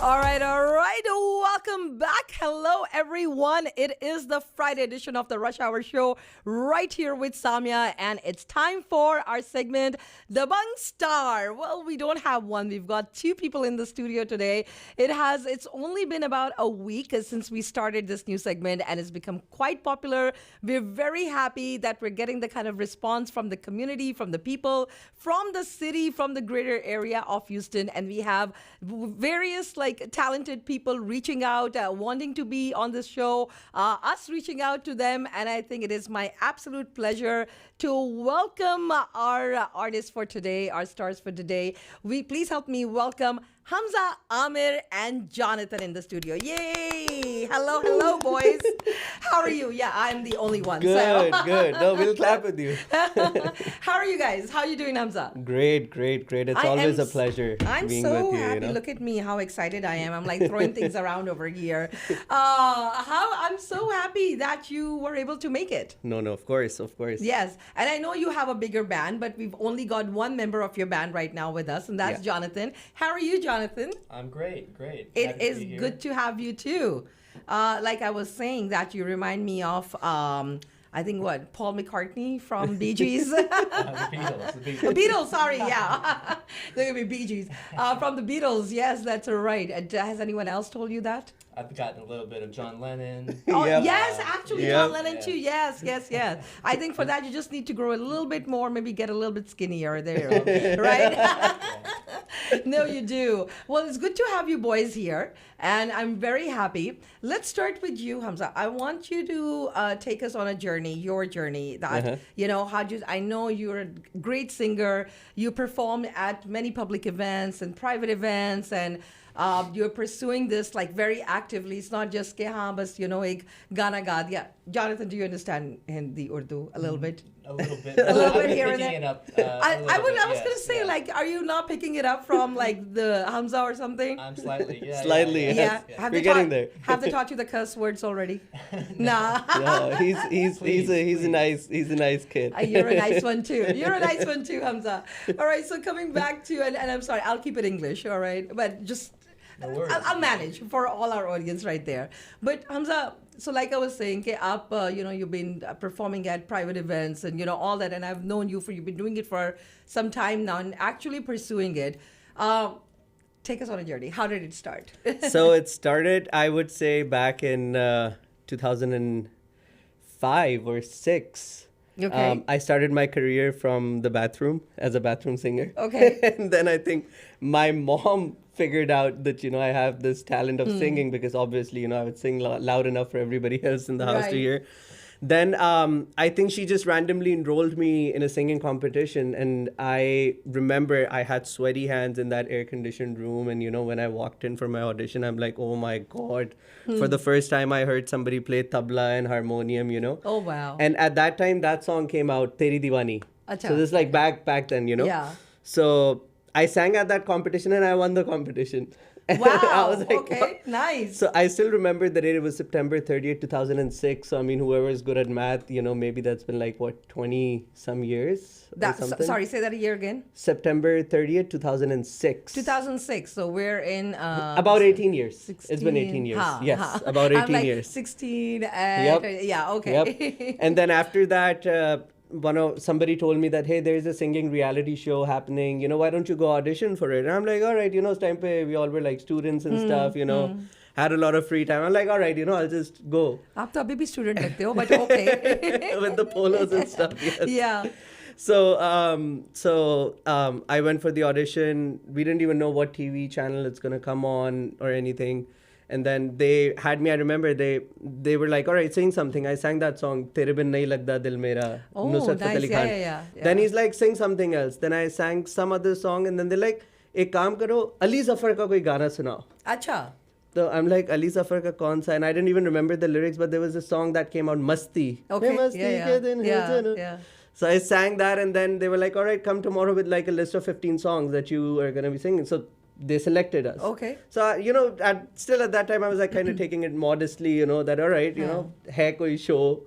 All right, all right. Welcome back. Hello, everyone. It is the Friday edition of the Rush Hour Show right here with Samia, and it's time for our segment, Dabang Star. Well, we don't have one. We've got two people in the studio today. It's only been about a week since we started this new segment, and it's become quite popular. We're very happy that we're getting the kind of response from the community, from the people, from the city, from the greater area of Houston, and we have various talented people reaching out, wanting to be on this show, us reaching out to them, and I think it is my absolute pleasure to welcome our artists for today, our stars for today. Please help me welcome Hamza Amir and Jonathan in the studio. Yay! Hello, hello, boys. How are you? Yeah, I'm the only one. Good, good. No, we'll clap with you. How are you guys? How are you doing, Hamza? Great. It's always a pleasure being so with you. Happy. Look at me, how excited I am. I'm like throwing things around over here. I'm so happy that you were able to make it. No, of course. Yes, and I know you have a bigger band, but we've only got one member of your band right now with us, and that's Jonathan. How are you, Jonathan? I'm great. It is good to have you too. Like I was saying, that you remind me of I think Paul McCartney from Bee Gees. The Beatles. The Beatles, sorry, yeah. They're gonna be Bee Gees. From the Beatles, yes, that's right. Has anyone else told you that? I've gotten a little bit of John Lennon. Oh, yes, actually, John Lennon too. Yes. I think for that, you just need to grow a little bit more, maybe get a little bit skinnier there, right? No, you do. Well, it's good to have you boys here, and I'm very happy. Let's start with you, Hamza. I want you to take us on a journey, your journey. That I know you're a great singer. You performed at many public events and private events, and you're pursuing this very actively. It's not just ke haan bas ek gana ga diya. Jonathan, do you understand Hindi, Urdu a little bit? A little bit. A little bit here and there. Picking it up. I was gonna say are you not picking it up from the Hamza or something? I'm slightly. Yeah. Slightly. Yeah. We're getting there. Have they taught you the curse words already? No. Nah. No, he's a nice kid. You're a nice one too. Hamza. All right. So coming back to and I'm sorry, I'll keep it English. All right, but just. No worries. I'll manage for all our audience right there. But Hamza, so like I was saying, you've been performing at private events and all that, and I've known you've been doing it for some time now and actually pursuing it. Take us on a journey. How did it start? So it started, I would say, back in 2005 or 6. Okay. I started my career from the bathroom as a bathroom singer. Okay. And then I think my mom figured out that, I have this talent of singing because obviously, I would sing loud enough for everybody else in the house to hear. Then I think she just randomly enrolled me in a singing competition. And I remember I had sweaty hands in that air-conditioned room. And, when I walked in for my audition, I'm like, oh, my God. For the first time, I heard somebody play tabla and harmonium, Oh, wow. And at that time, that song came out, Teri Diwani. Achha. So this is back then, Yeah. So I sang at that competition and I won the competition. Wow. I was like, okay. what? Nice. So I still remember the date. It was September 30th, 2006. So, whoever is good at math, maybe that's been 20 some years or something. Sorry, say that a year again. September 30th, 2006. 2006. So we're in... about 18 years. 16. It's been 18 years. Yes, about 18 years. 16. Yep. Yeah, okay. Yep. And then after that... somebody told me that, hey, there's a singing reality show happening, why don't you go audition for it? And I'm like, all right, us time pe we all were students and stuff, had a lot of free time. I'm like, all right, I'll just go. आप तो अभी भी student लगते हो, but okay. With the polos and stuff, yes. Yeah. So I went for the audition. We didn't even know what TV channel it's going to come on or anything. And then they had me, I remember they were like, all right, sing something. I sang that song, Tere bin nahi lagda dil mera, Nusrat Fateh Ali Khan. Yeah. Then he's like, sing something else. Then I sang some other song and then they're like, ek kaam karo, Ali Zafar ka koi gana sunao. Acha. So I'm like, Ali Zafar ka kaun sa? And I didn't even remember the lyrics, but there was a song that came out, Masti. Okay, hey, Masti ke din yeah. So I sang that and then they were like, all right, come tomorrow with a list of 15 songs that you are going to be singing. So they selected us. Okay. So, still at that time, I was kind of taking it modestly, that, all right, hai koi show,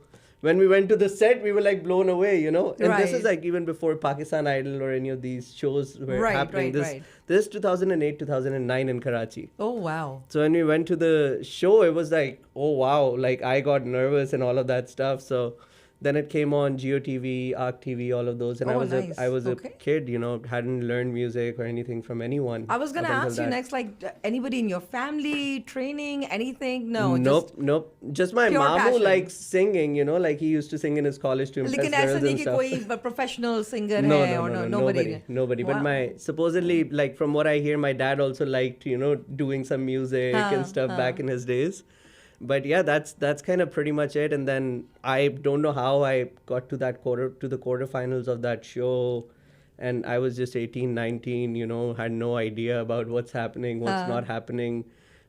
when we went to the set, we were like blown away, you know. And this Right. is like even before Pakistan Idol or any of these shows were Right, happening. right. This 2008, 2009 in Karachi. Oh, wow. So when we went to the show, it was like, oh wow, like I got nervous and all of that stuff. So then it came on GeoTV, Arc TV, all of those, and Oh, I was okay. a kid, you know, hadn't learned music or anything from anyone. I was going to up until ask you that. next, like, anybody in your family, training, anything? No, Nope. Just my pure mom who passion. likes singing, you know, like he used to sing in his college to just... impress लेकिन ऐसा girls नहीं and कि stuff. कोई professional singer No, है no, or no, no, nobody. But Wow. my supposedly, like from what I hear, my dad also liked, you know, doing some music and stuff back in his days. But yeah, that's kind of pretty much it. And then I don't know how I got to the quarterfinals of that show. And I was just 18, 19, you know, had no idea about what's happening, what's not happening.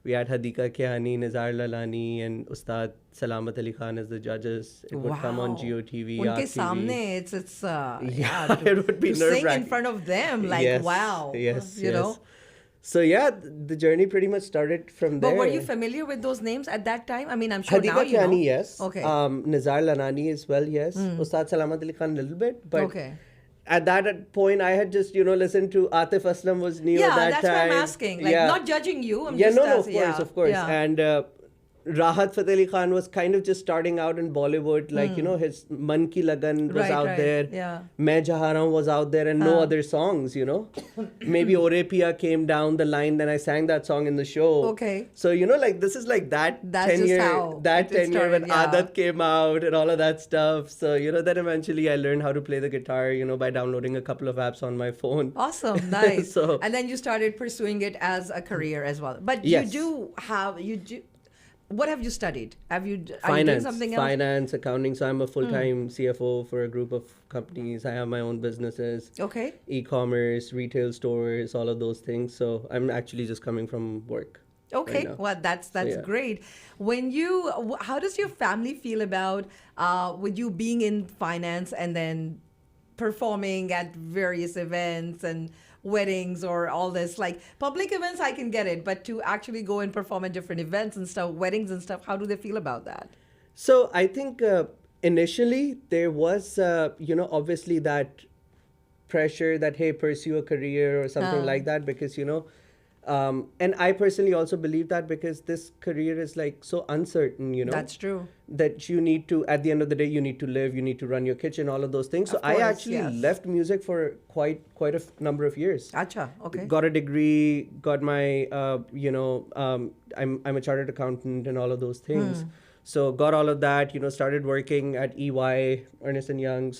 We had Hadika Kiani, Nizar Lalani, and Ustad Salamat Ali Khan as the judges. It would come on Wow. GeoTV, उनके Arc TV. सामने, it's Yeah, to, it would be to sing in nerve-wracking. front of them, like, Yes, wow. Yes, you know. So yeah, the journey pretty much started from there. But were you familiar with those names at that time? I mean, I'm sure now Hadika you know. Kiani, yes. Okay. Nizar Lanani as well, yes. Ustad Salamat Ali Khan a little bit, but Okay. at that point I had just, you know, listened to Atif Aslam was new Yeah, at that that's time. what I'm asking. Like, not judging you. I'm yeah, just no, asking. of course. Yeah. And Rahat Fateh Ali Khan was kind of just starting out in Bollywood, like, you know, his Man Ki Lagan was Right, out right, there. yeah. Main Jaha Raun was out there and no other songs, you know. Maybe Ore Pia came down the line, then I sang that song in the show. Okay. So, you know, like this is like that That's just 10-year, how that it 10-year when started, yeah. Adat came out and all of that stuff. So, you know, then eventually I learned how to play the guitar, you know, by downloading a couple of apps on my phone. Awesome, nice. So- and then you started pursuing it as a career as well. But Yes. you do. What have you studied? Are you doing something else? Finance, accounting. So I'm a full-time CFO for a group of companies. I have my own businesses. Okay. E-commerce, retail stores, all of those things. So I'm actually just coming from work. Okay, right now. well, that's yeah. great. How does your family feel about with you being in finance and then performing at various events and weddings or all this? Like public events, I can get it, but to actually go and perform at different events and stuff, weddings and stuff, how do they feel about that? So I think initially there was, you know, obviously that pressure that, hey, pursue a career or something like that, because, you know, and I personally also believe that because this career is like so uncertain, you know. That's true. That you need to, at the end of the day, you need to live, you need to run your kitchen, all of those things. So Of course, I actually yes. left music for quite a number of years. Acha, okay. Got a degree, got my, you know, I'm a chartered accountant and all of those things. So got all of that, you know, started working at EY, Ernest & Young.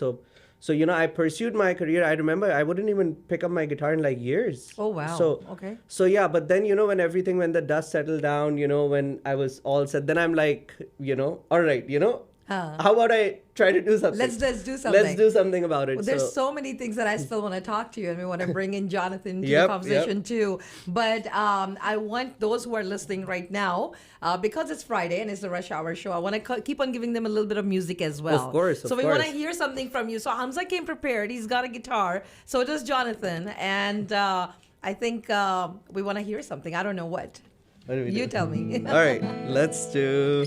So, you know, I pursued my career. I remember I wouldn't even pick up my guitar in like years. Oh, wow. So, Okay. So yeah, but then, you know, when the dust settled down, you know, when I was all set, then I'm like, you know, all right, you know, how about I try to do something? Let's do something. Let's do something about it. Well, there's so many things that I still want to talk to you, and we want to bring in Jonathan to Yep, the conversation too. But I want those who are listening right now, because it's Friday and it's the Rush Hour show, I want to keep on giving them a little bit of music as well. Of course, So we want to hear something from you. So Hamza came prepared. He's got a guitar. So does Jonathan. And I think we want to hear something. I don't know what. What do we You do? tell me. All right, let's do.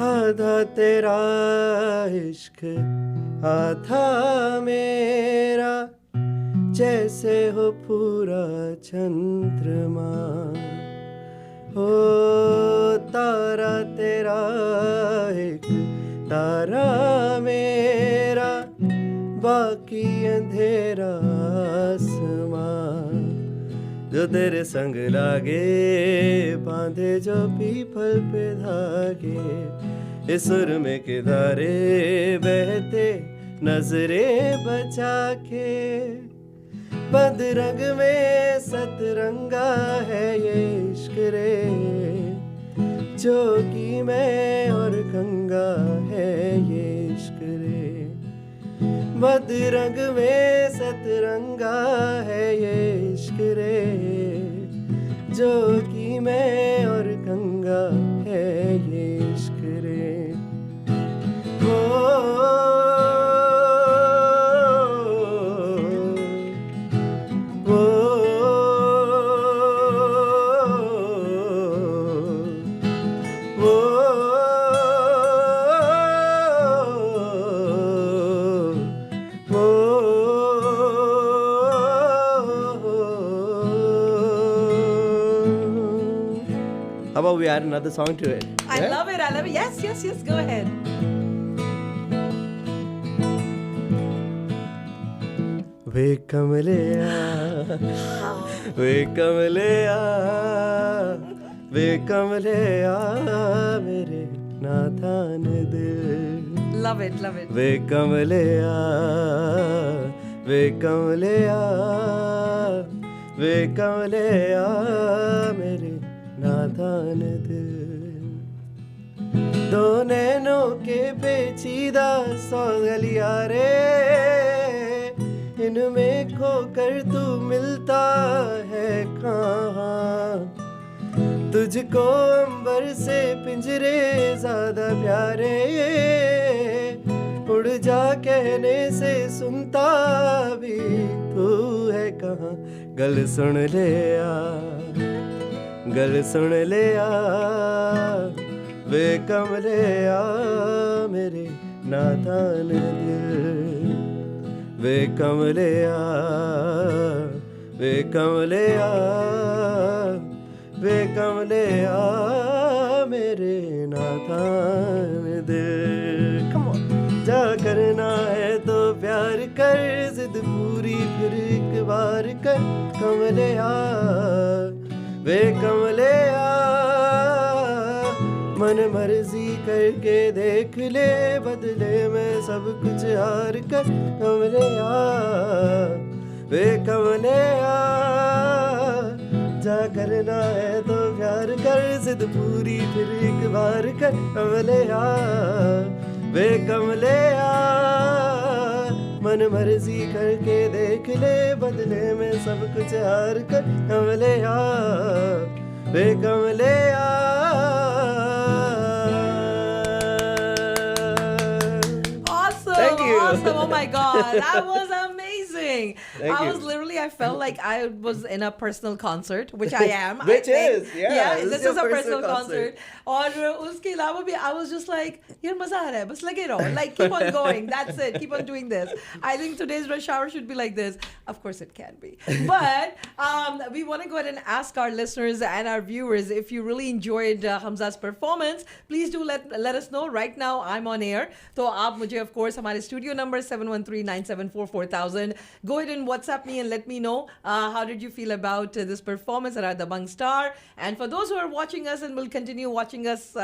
आधा तेरा इश्क आधा मेरा जैसे हो पूरा चंद्रमा हो तारा तेरा एक तारा मेरा बाकी अंधेरा आसमां जो तेरे संग लागे बांधे जो पीपल पे धागे इस सुर में किनारे बहते नजरे बचा के बदरंग में सतरंगा है ये इश्क रे जोगी में और गंगा है ये इश्क रे बदरंग में सतरंगा है ये इश्क रे जोगी में और गंगा है ये इश्क रे we add another song to it? I love it. I love it. Yes, yes, yes. Go ahead. वे कमलिया वे कमलिया वे कमलिया मेरे नादान दिल Love it, love it. वे कमलिया वे कमलिया वे कमलिया मेरे नादान दिल दो नैनों के पेचीदा सौगलिया रे इनमें खोकर तू मिलता है कहाँ तुझको अंबर से पिंजरे ज्यादा प्यारे उड़ जा कहने से सुनता भी तू है कहाँ गल सुन ले आ गल सुन ले आ वे कमले आ मेरे नादान दिल वे कमले आ वे कमले आ वे कमले आ मेरे नादान दिल Come on. जा करना है तो प्यार कर जिद पूरी फिर एक बार कर कमले आ वे कमले आ मन मर्जी करके देख ले बदले में सब कुछ हार कर कमले आ वे कमले आ जा करना है तो प्यार कर जिद पूरी फिर एक बार कर कमले आ वे कमले आ मन मर्जी करके देख ले बदले में सब कुछ हार कर कमले आ वे कमले आ Awesome. Oh my God. That was amazing. I was literally, I felt like I was in a personal concert, which I am. Which I think. is, yeah. This is a personal concert. और उसके अलावा भी I was just like, यार मजा आ रहा है, बस लगे रहो. Like, keep on going. That's it. Keep on doing this. I think today's rush hour should be like this. Of course it can be. But we want to go ahead and ask our listeners and our viewers if you really enjoyed Hamza's performance. Please do let us know. Right now, I'm on air. तो आप मुझे, of course, हमारे studio number 713-974-4000. Go ahead and WhatsApp me and let me know how did you feel about this performance at our Dabang Star. And for those who are watching us and will continue watching us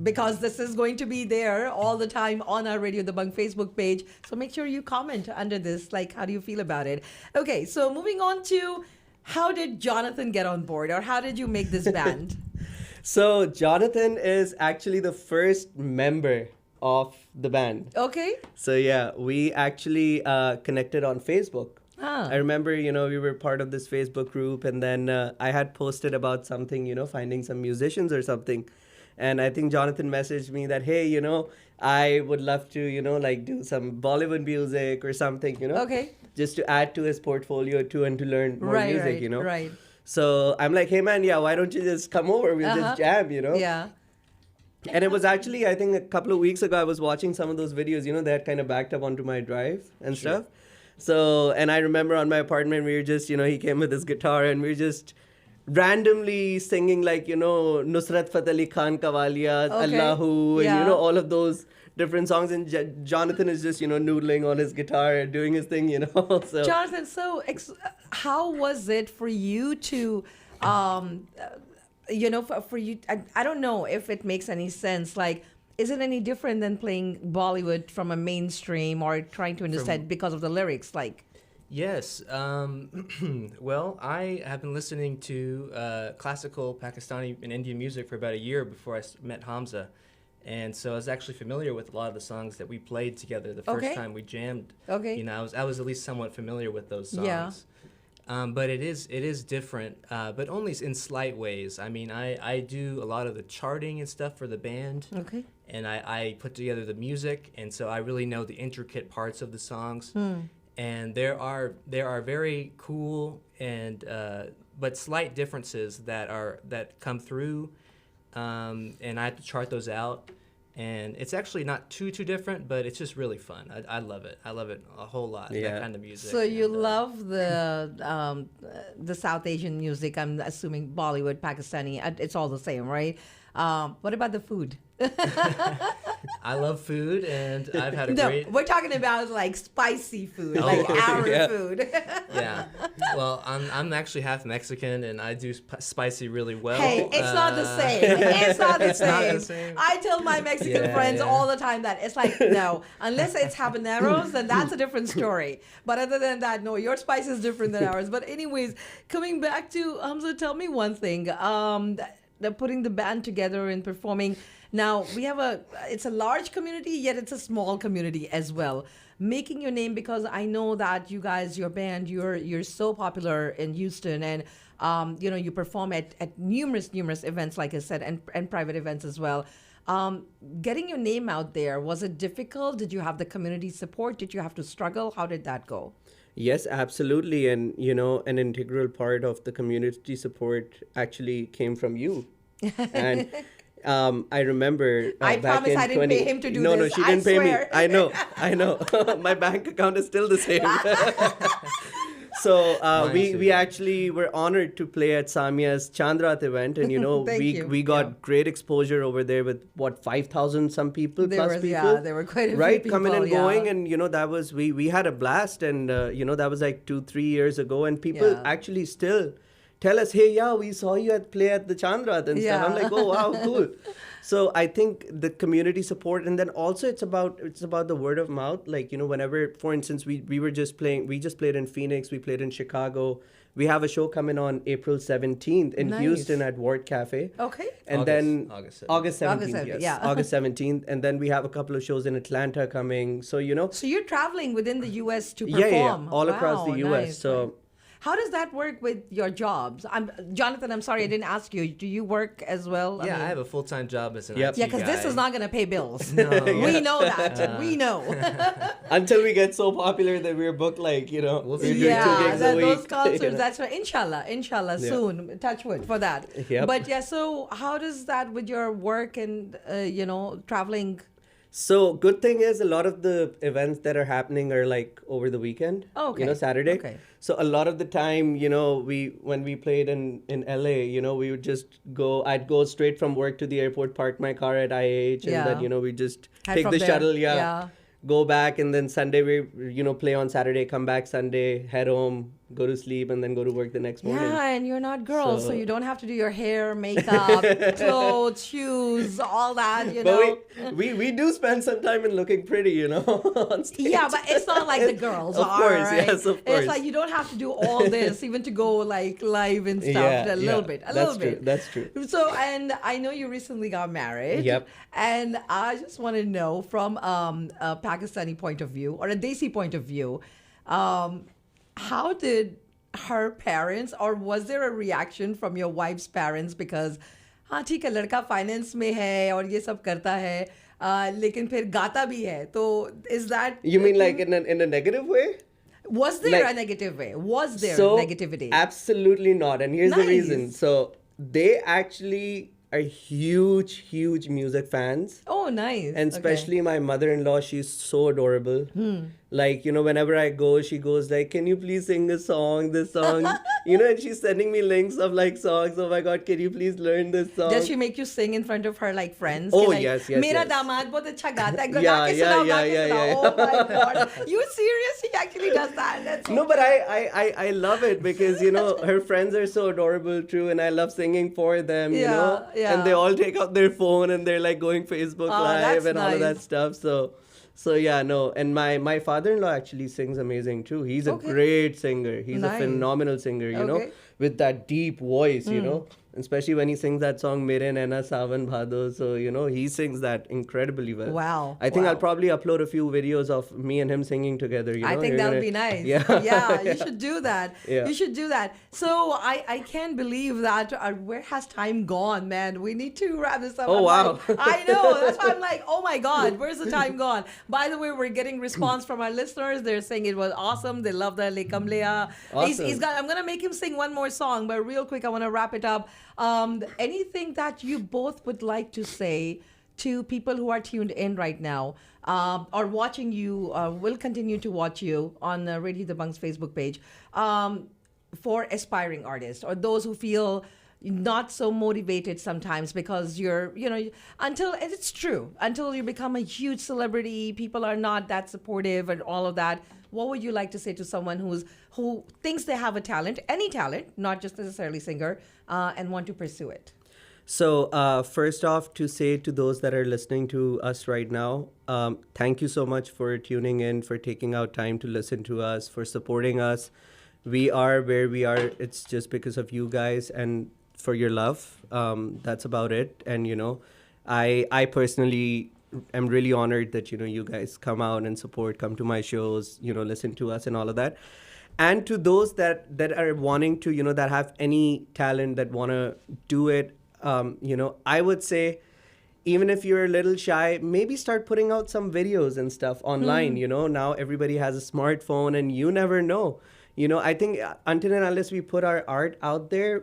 because this is going to be there all the time on our Radio Dabang Facebook page. So make sure you comment under this, like, how do you feel about it? Okay, so moving on to how did Jonathan get on board, or how did you make this band? So Jonathan is actually the first member of the band. Okay. So yeah, we actually connected on Facebook. Ah. I remember, we were part of this Facebook group, and then I had posted about something, finding some musicians or something. And I think Jonathan messaged me that, hey, I would love to, like do some Bollywood music or something, Okay. just to add to his portfolio too and to learn more music, Right. So I'm like, hey man, yeah, why don't you just come over? We'll just jam, Yeah. And it was actually, I think a couple of weeks ago, I was watching some of those videos, they had kind of backed up onto my drive and stuff. So, and I remember on my apartment, we were just, he came with his guitar and we were just randomly singing like, Nusrat Fateh Ali Khan Kawaliya, Allahu, and, all of those different songs. And Jonathan is just, noodling on his guitar and doing his thing, So Jonathan, so how was it for you to, for you, I don't know if it makes any sense. Like, is it any different than playing Bollywood from a mainstream or trying to understand because of the lyrics? Like, Yes. Well, I have been listening to classical Pakistani and Indian music for about a year before I met Hamza. And so I was actually familiar with a lot of the songs that we played together the first time we jammed. Okay. I was at least somewhat familiar with those songs. Yeah. But it is different, but only in slight ways. I mean, I do a lot of the charting and stuff for the band. Okay. And I put together the music, and so I really know the intricate parts of the songs. And there are very cool and but slight differences that come through, and I have to chart those out. And it's actually not too different, but it's just really fun. I love it. I love it a whole lot. Yeah. That kind of music. So you And, love the South Asian music. I'm assuming Bollywood, Pakistani. It's all the same, right? What about the food? I love food, and I've had a No, great. we're talking about like spicy food, Oh, like our yeah. food. Yeah. Well, I'm actually half Mexican, and I do spicy really well. Hey, it's not the same. It's not the It's not the same. same. I tell my Mexican Yeah, friends yeah. all the time that it's like, no, unless it's habaneros, then that's a different story. But other than that, no, your spice is different than ours. But anyways, coming back to Hamza, tell me one thing. They're putting the band together and performing. Now it's a large community, yet it's a small community as well. Making your name, because I know that you guys, your band, you're so popular in Houston, and you perform at numerous events, like I said, and private events as well. Getting your name out there, was it difficult? Did you have the community support? Did you have to struggle? How did that go? Yes, absolutely. And, an integral part of the community support actually came from you. And I remember I back promise in I didn't pay him to do no, this. No, she I didn't pay me. swear. I know. My bank account is still the same. So Mine too. we actually were honored to play at Samia's Chandrat event, and Thank you. we got Yeah. great exposure over there with 5,000 some people There plus was, people. yeah, there were quite a few right, people, coming and yeah. going, and that was we had a blast, and that was like 2-3 years ago, and people Yeah. actually still tell us, hey, yeah, we saw you play at the Chandrat and stuff. I'm Yeah. like, oh wow, cool. So I think the community support, and then also it's about the word of mouth. Like, whenever, for instance, we just played in Phoenix, we played in Chicago. We have a show coming on April 17th in Nice. Houston at Ward Cafe. Okay. And August- then August 17th. August 17th, August 17th, yes. yeah. August 17th. And then we have a couple of shows in Atlanta coming. So, So you're traveling within the U.S. to yeah, perform? all across Wow, the U.S. nice, So nice. How does that work with your jobs? Jonathan, I'm sorry I didn't ask you. Do you work as well? Yeah, I mean- have a full-time job as an Yep. IT Yeah, because this guy. is not going to pay bills. No. We know that. We know. until we get so popular that we're booked like, We'll we're see. doing 2 gigs a week. those concerts, you know. that's right. Inshallah, Yeah. soon. Touch wood for that. Yep. But yeah, so how does that with your work and, traveling? So good thing is a lot of the events that are happening are like over the weekend. Oh, okay. Saturday. Okay. So a lot of the time, when we played in LA, we would just I'd go straight from work to the airport, park my car at IH, and Yeah. then we just Head take from the there. shuttle, Yeah. go back, and then Sunday we play on Saturday, come back Sunday, head home, go to sleep, and then go to work the next morning. Yeah, and you're not girls, so So- you don't have to do your hair, makeup, clothes, shoes, all that, But we do spend some time in looking pretty, on stage. Yeah, but it's not like the girls Of are. course, right? yes, of course. It's like you don't have to do all this even to go like live and stuff. Yeah, a little yeah, bit, a that's little true, bit. that's true. So, and I know you recently got married. Yep. And I just want to know from a Pakistani point of view or a Desi point of view, how did her parents, or was there a reaction from your wife's parents? Because हाँ ठीक है लड़का finance में है और ये सब करता है लेकिन फिर गाता भी है तो is that You mean like in a negative way? was there like- a negative way? Was there So negativity? absolutely not, and here's the Nice. reason. So they actually are huge music fans, Oh, nice. and Okay. especially my mother-in-law. She's so adorable. Like, whenever I go, she goes like, can you please sing this song, and she's sending me links of like songs. Oh my God, can you please learn this song? Does she make you sing in front of her like friends? Oh, कि, like, yes, मेरा yes. दामाद बहुत अच्छा गाता है. गा Yeah, के yeah, सुनाओ, गा yeah, के yeah, सुनाओ. yeah. Oh my God. You serious? She actually does that. That's No, but I love it because her friends are so adorable too, and I love singing for them. Yeah, yeah. And they all take out their phone and they're like going Facebook Oh, Live that's and all of that nice. stuff. So yeah, no. And my father-in-law actually sings amazing too. He's a Okay. great singer. He's Nice. a phenomenal singer. Okay. With that deep voice. Especially when he sings that song Mere Naina Sawan Bhado. So he sings that incredibly well. Wow, I think wow. I'll probably upload a few videos of me and him singing together. I think You're that would gonna- be nice. Yeah. Yeah, you should do that. Yeah. You should do that. So I can't believe that. Where has time gone, man? We need to wrap this up. Oh, I'm wow. like- I know. That's why I'm like, oh my God, where's the time gone? By the way, we're getting response from our listeners. They're saying it was awesome. They love the Le Kamleya. Awesome. I'm gonna make him sing one more song, but real quick, I want to wrap it up. Anything that you both would like to say to people who are tuned in right now or watching you, will continue to watch you on Radio Dabang's Facebook page, for aspiring artists or those who feel not so motivated sometimes because until, and it's true, until you become a huge celebrity, people are not that supportive and all of that. What would you like to say to someone who thinks they have a talent, any talent, not just necessarily singer, and want to pursue it? So first off, to say to those that are listening to us right now, thank you so much for tuning in, for taking out time to listen to us, for supporting us. We are where we are. It's just because of you guys and for your love. That's about it. And, I personally am really honored that, you guys come out and support, come to my shows, listen to us and all of that. And to those that are wanting to, that have any talent, that want to do it, I would say, even if you're a little shy, maybe start putting out some videos and stuff online. Now everybody has a smartphone and you never know. I think until and unless we put our art out there,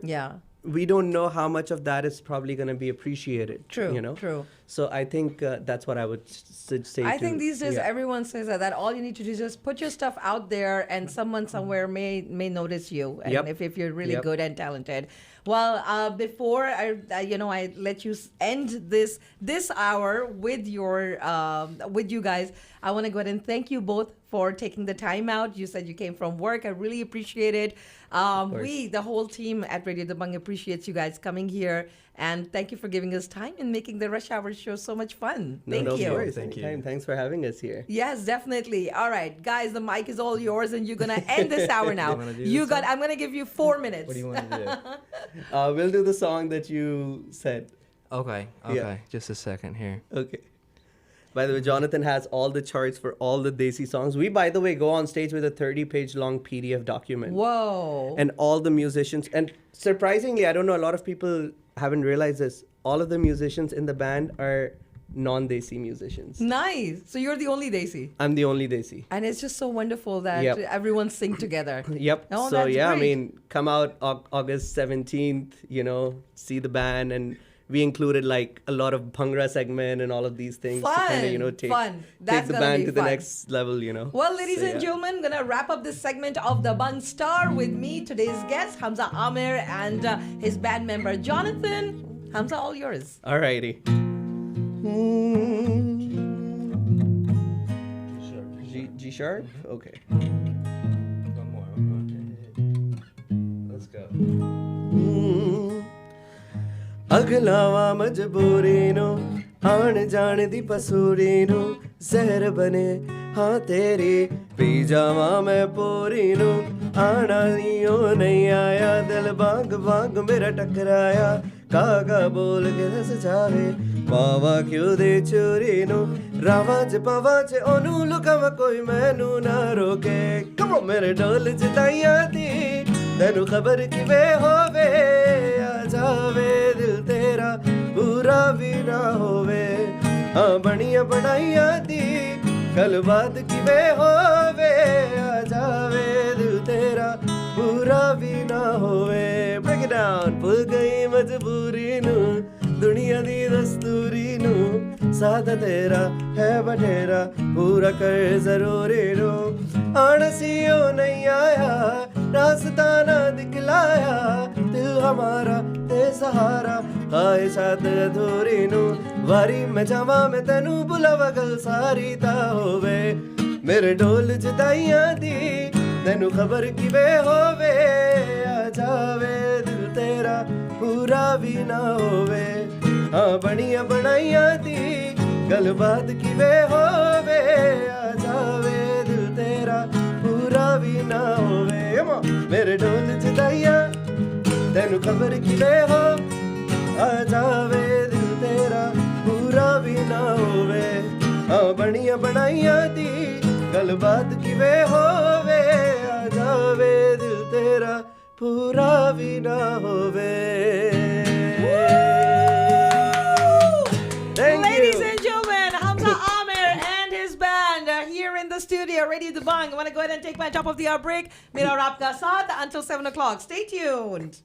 we don't know how much of that is probably going to be appreciated. True, true. So I think that's what I would say. I think these days everyone says that all you need to do is just put your stuff out there, and someone somewhere may notice you, and if you're really good and talented. Well, before I let you end this hour with you guys, I want to go ahead and thank you both for taking the time out. You said you came from work. I really appreciate it. The whole team at Radio Dabang, appreciates you guys coming here, and thank you for giving us time and making the Rush Hour show so much fun. Thank you. No worries. Thank you. Thanks for having us here. Yes, definitely. All right, guys, the mic is all yours, and you're gonna end this hour now. I'm gonna give you 4 minutes. What do you want to do? We'll do the song that you said. Okay. Yeah. Just a second here. Okay. By the way, Jonathan has all the charts for all the Desi songs. We, by the way, go on stage with a 30-page long PDF document. Whoa. And all the musicians. And surprisingly, I don't know, a lot of people haven't realized this. All of the musicians in the band are non-Desi musicians. Nice. So you're the only Desi. I'm the only Desi. And it's just so wonderful that everyone sing together. Yep. Oh, so that's yeah, great. I mean, come out August 17th, see the band, and we included like a lot of Bhangra segment and all of these things to kind of, take the band to the next level, Well, ladies and gentlemen, gonna wrap up this segment of the Dabang Star with me, today's guest, Hamza Amir, and his band member, Jonathan. Hamza, all yours. Alrighty. G sharp? Okay. One more. Let's go. अगलावा मजबूरी no आन जान दी Pasoori no जहर बने हाँ तेरी P जावा मैं पूरी no आना नहीं आया दिल बाग बाग मेरा टकराया कागा बोल के दस जावे पावा क्यों दे चोरी नो रावाज पावाज ओनू लुकावा कोई मैनू ना रोके कमो मेरे ढोल जिताइया दी तेनू खबर किवे होवे आ जावे दिल तेरा पूरा भी ना होवे हाँ बनिया बनाइया दी कल बात किवे होवे आ जावे दिल तेरा पूरा भी ना होवे break it down भूल गई मजबूरी नू दुनिया दी दस्तूरी नू सादा तेरा है बटेरा पूरा कर जरूरी नू आनसियो नहीं आया रास्ता ना दिखलाया दिल हमारा ते सहारा ख्वाहिशात अधूरी नू वारी में जावा मैं तेनू बुलावा गल सारी ता होवे मेरे ढोल जुदाइयां दी तेनू खबर किवे होवे आ जावे दिल तेरा पूरा भी ना होवे हाँ बनिया बनाइयां दी गल बात किवे होवे आ जावे दिल तेरा पूरा भी ना होवे मेरे ढोल जुदाइयां तेनू खबर किवे हो आ जावे दिल तेरा पूरा भी ना होवे हाँ बनिया बनाइयां दी गल बात किवे होवे आ जावे दिल तेरा पूरा भी ना होवे. Ladies and gentlemen, Hamza Amir and his band are here in the studio, Radio Dabang. I want to go ahead and take my top of the hour break. Mera aap ka saath until 7 o'clock. Stay tuned.